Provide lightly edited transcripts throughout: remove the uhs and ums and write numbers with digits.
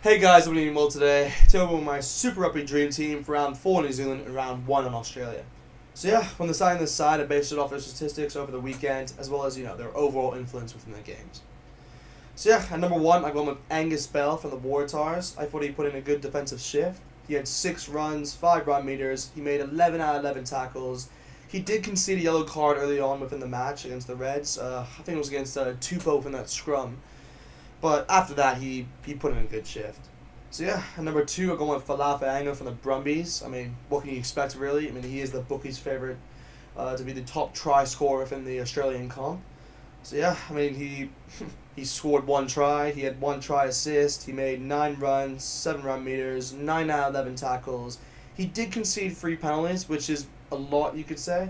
Hey guys, I'm doing well today. Today with my Super Rugby Dream Team for round 4 in New Zealand and round 1 in Australia. So yeah, when deciding this side, I based it off their statistics over the weekend, as well as, their overall influence within the games. So yeah, at number 1, I go with Angus Bell from the Waratahs. I thought he put in a good defensive shift. He had 6 runs, 5 run meters, he made 11 out of 11 tackles. He did concede a yellow card early on within the match against the Reds. I think it was against Tupou in that scrum. But after that, he put in a good shift. So yeah, at number 2, I'm going with Falafel from the Brumbies. I mean, what can you expect really? I mean, he is the bookies' favorite to be the top try scorer within the Australian comp. So yeah, I mean, he scored 1 try, he had 1 try assist, he made 9 runs, 7 run meters, 9 out of 11 tackles. He did concede 3 penalties, which is a lot, you could say.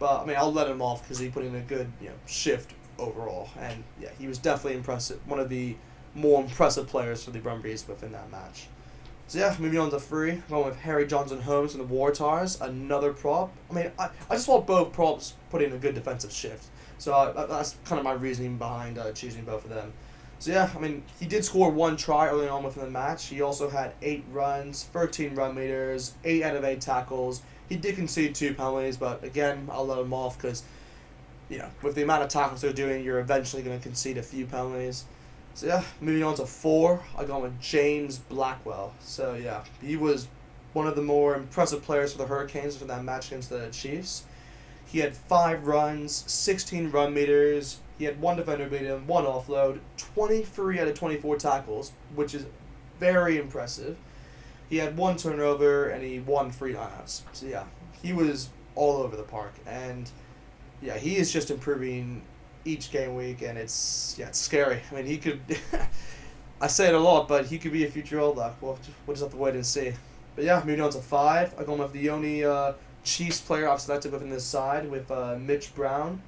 But I mean, I'll let him off because he put in a good shift overall, and yeah, he was definitely impressive. One of the more impressive players for the Brumbies within that match. So yeah, moving on to 3, I'm going with Harry Johnson-Holmes from the Waratahs, another prop. I mean, I just thought both props put in a good defensive shift, so that's kind of my reasoning behind choosing both of them. So yeah, I mean, he did score 1 try early on within the match. He also had 8 runs, 13 run meters, 8 out of 8 tackles. He did concede 2 penalties, but again, I'll let him off because with the amount of tackles they're doing, you're eventually going to concede a few penalties. So yeah, moving on to 4, I go with James Blackwell. So yeah, he was one of the more impressive players for the Hurricanes for that match against the Chiefs. He had 5 runs, 16 run meters. He had 1 defender beat him, 1 offload, 23 out of 24 tackles, which is very impressive. He had 1 turnover and he won 3 lineouts. So yeah, he was all over the park, and yeah, he is just improving each game week, and it's scary. I mean, he could. I say it a lot, but he could be a future All Black. We'll just have to wait and see. But yeah, moving on to 5, I'm going with the only Chiefs player I've selected within this side with Mitch Brown.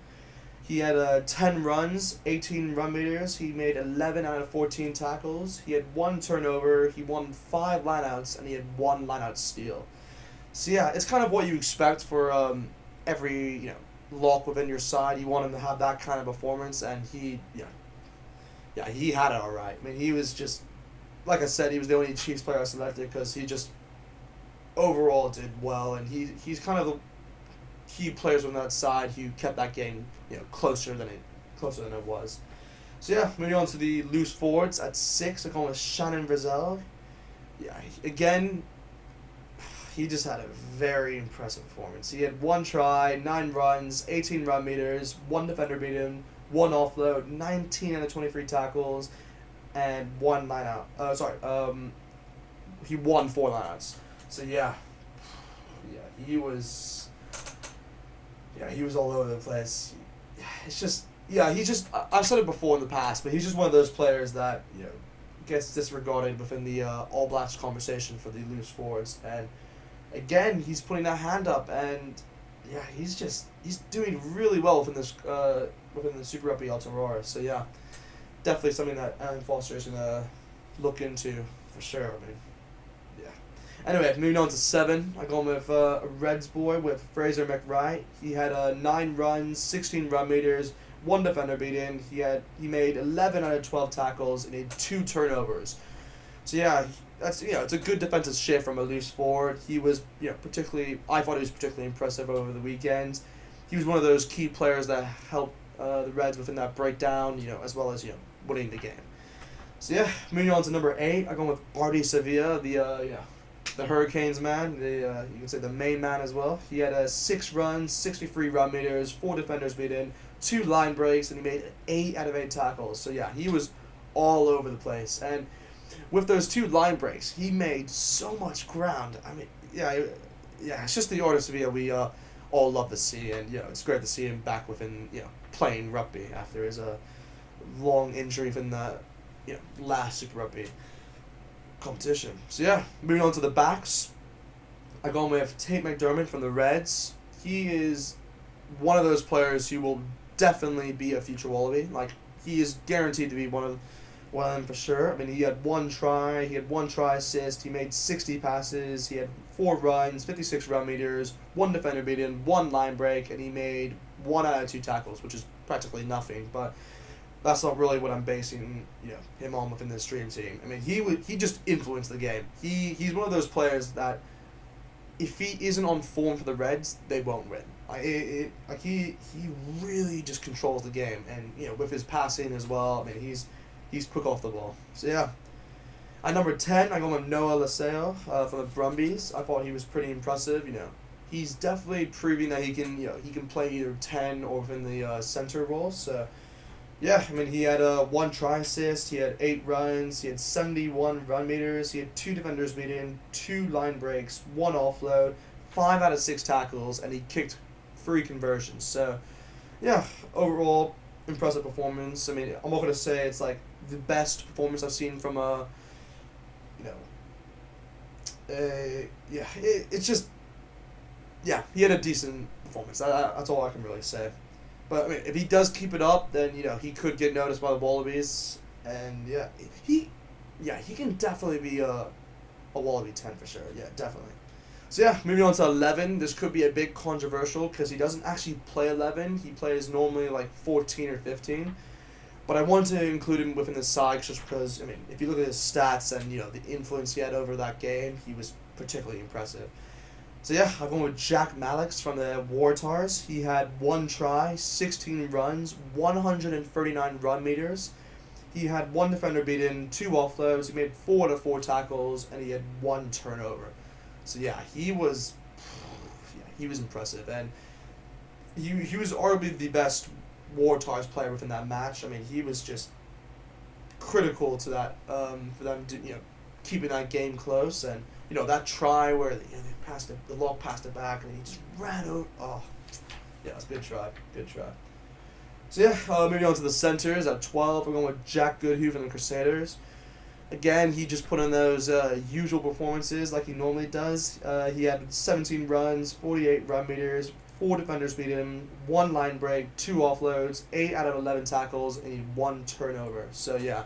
He had 10 runs, 18 run meters. He made 11 out of 14 tackles. He had 1 turnover. He won 5 lineouts, and he had 1 lineout steal. So yeah, it's kind of what you expect for every lock within your side. You want him to have that kind of performance, and he had it all right. I mean, he was just, like I said, he was the only Chiefs player I selected because he just overall did well, and he's kind of the key players on that side who kept that game closer than it was. So yeah, moving on to the loose forwards at 6, I'm going with Shannon Frizzell. Yeah, again, he just had a very impressive performance. He had 1 try, 9 runs, 18 run meters, 1 defender beat him, 1 offload, 19 out of 23 tackles, and 1 lineout. He won 4 lineouts. So yeah, he was all over the place. It's just, I've said it before in the past, but he's just one of those players that gets disregarded within the All Blacks conversation for the loose forwards, and again, he's putting that hand up, and yeah, he's doing really well within the Super Rugby Aotearoa. So yeah, definitely something that Alan Foster is gonna look into for sure. I mean, yeah. Anyway, moving on to 7, I'm going with a Reds boy with Fraser McRae. He had 9 runs, 16 run meters, 1 defender beat in. He made 11 out of 12 tackles and he had 2 turnovers. So yeah, that's it's a good defensive shift from a loose forward. He was I thought he was particularly impressive over the weekend. He was one of those key players that helped the Reds within that breakdown, as well as winning the game. So yeah, moving on to number 8, I'm going with Artie Sevilla, the Hurricanes man. You can say the main man as well. He had 6 runs, 63 run meters, 4 defenders beat in, 2 line breaks, and he made 8 out of 8 tackles. So yeah, he was all over the place, and with those 2 line breaks, he made so much ground. I mean, it's just the Artie Sevilla we all love to see, and it's great to see him back within playing rugby after his long injury from the last Super Rugby competition. So yeah, moving on to the backs, I go with Tate McDermott from the Reds. He is one of those players who will definitely be a future Wallaby. Like, he is guaranteed to be one of them for sure. I mean, he had 1 try, he had 1 try assist, he made 60 passes, he had 4 runs, 56 run meters, 1 defender beat in, 1 line break, and he made 1 out of 2 tackles, which is practically nothing. But that's not really what I'm basing him on within this dream team. I mean, he just influenced the game. He's one of those players that if he isn't on form for the Reds, they won't win. He really just controls the game, and with his passing as well. I mean, he's quick off the ball. So yeah. At number 10, I go with Noah Laseo from the Brumbies. I thought he was pretty impressive. He's definitely proving that he can play either 10 or within the center role. So yeah, I mean, he had 1 try assist, he had 8 runs, he had 71 run meters, he had 2 defenders beaten, 2 line breaks, 1 offload, 5 out of 6 tackles, and he kicked 3 conversions. So yeah, overall impressive performance. I mean, I'm not gonna say it's like the best performance I've seen from it's just he had a decent performance. That's all I can really say. But I mean, if he does keep it up, then he could get noticed by the Wallabies, and he can definitely be a Wallaby 10 for sure. Yeah, definitely. So yeah, moving on to 11. This could be a bit controversial because he doesn't actually play 11. He plays normally like 14 or 15. But I wanted to include him within the side just because, I mean, if you look at his stats and the influence he had over that game, he was particularly impressive. So yeah, I've gone with Jack Mallix from the Waratahs. He had 1 try, 16 runs, 139 run meters. He had 1 defender beaten, 2 offloads. He made 4 out of 4 tackles, and he had 1 turnover. So yeah, he was impressive, and he was arguably the best Waratahs player within that match. I mean, he was just critical to that for them to keeping that game close, and that try where they passed it, the Lock passed it back, and he just ran out. Oh, yeah, it's a good try. So yeah, moving on to the centers at 12, we're going with Jack Goodhue from the Crusaders. Again, he just put in those usual performances like he normally does. He had 17 runs, 48 run meters, 4 defenders beat him, 1 line break, 2 offloads, 8 out of 11 tackles, and he had 1 turnover. So yeah,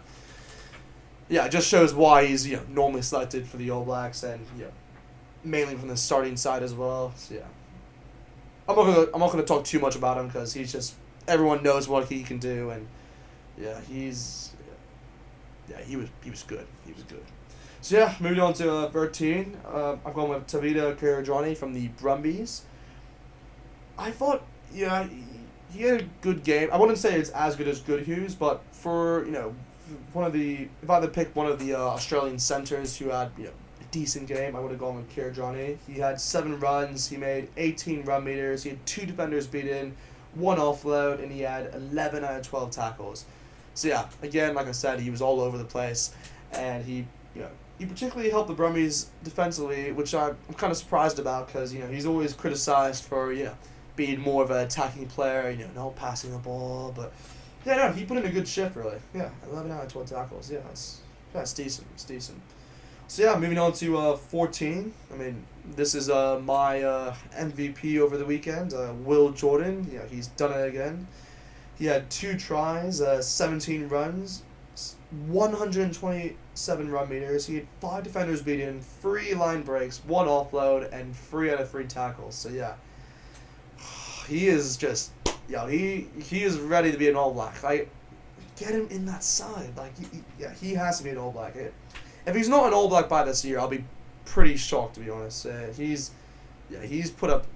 it just shows why he's normally selected for the All Blacks, and mainly from the starting side as well. So yeah, I'm not gonna talk too much about him because he's just everyone knows what he can do, and he was good. So yeah, moving on to 13, I've gone with Tavita Kirajani from the Brumbies. I thought he had a good game. I wouldn't say it's as good as Goodhue's, but for if I had to pick one of the Australian centers who had a decent game, I would have gone with Kirajani. He had 7 runs, he made 18 run meters, he had 2 defenders beaten, 1 offload, and he had 11 out of 12 tackles. So yeah, again, like I said, he was all over the place, and he particularly helped the Brumbies defensively, which I'm kind of surprised about because he's always criticized for being more of an attacking player, not passing the ball, but he put in a good shift really. 11 out of 12 tackles. That's decent. It's decent. So yeah, moving on to 14. I mean, this is my MVP over the weekend, Will Jordan. He's done it again. He had 2 tries, 17 runs, 127 run meters. He had 5 defenders beaten, 3 line breaks, 1 offload, and 3 out of 3 tackles. So yeah, he is just he is ready to be an All Black. Like, get him in that side. Like he has to be an All Black. If he's not an All Black by this year, I'll be pretty shocked, to be honest. He's put up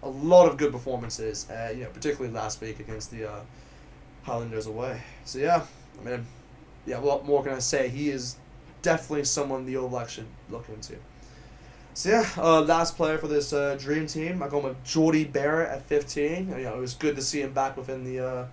a lot of good performances. Particularly last week against the Highlanders away. So yeah, I mean, what more can I say? He is definitely someone the All Blacks should look into. So yeah, last player for this dream team, I go with Jordy Barrett at 15. It was good to see him back within the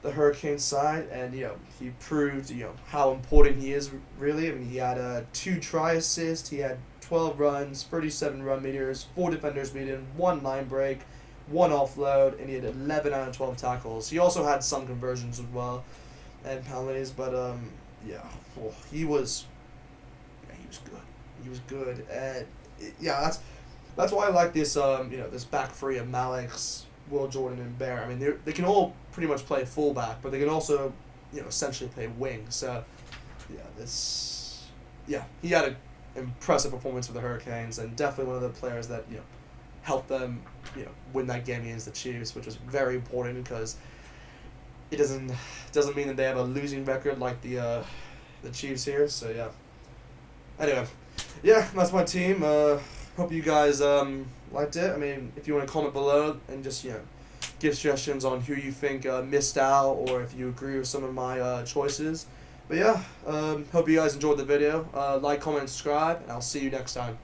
Hurricanes side, and he proved how important he is really. I mean, he had 2 try assists, he had 12 runs, 37 run meters, 4 defenders beaten, 1 line break, 1 offload, and he had 11 out of 12 tackles. He also had some conversions as well, and penalties, but he was good. He was good, and that's why I like this this back three of Mallix, Will Jordan, and Bear. I mean, they can all pretty much play fullback, but they can also essentially play wing. So he had an impressive performance for the Hurricanes, and definitely one of the players that helped them win that game against the Chiefs, which was very important because it doesn't mean that they have a losing record like the Chiefs here. So yeah. Anyway, yeah, that's my team. Hope you guys liked it. I mean, if you want to comment below and just give suggestions on who you think missed out, or if you agree with some of my choices. But yeah, hope you guys enjoyed the video. Like, comment, and subscribe, and I'll see you next time.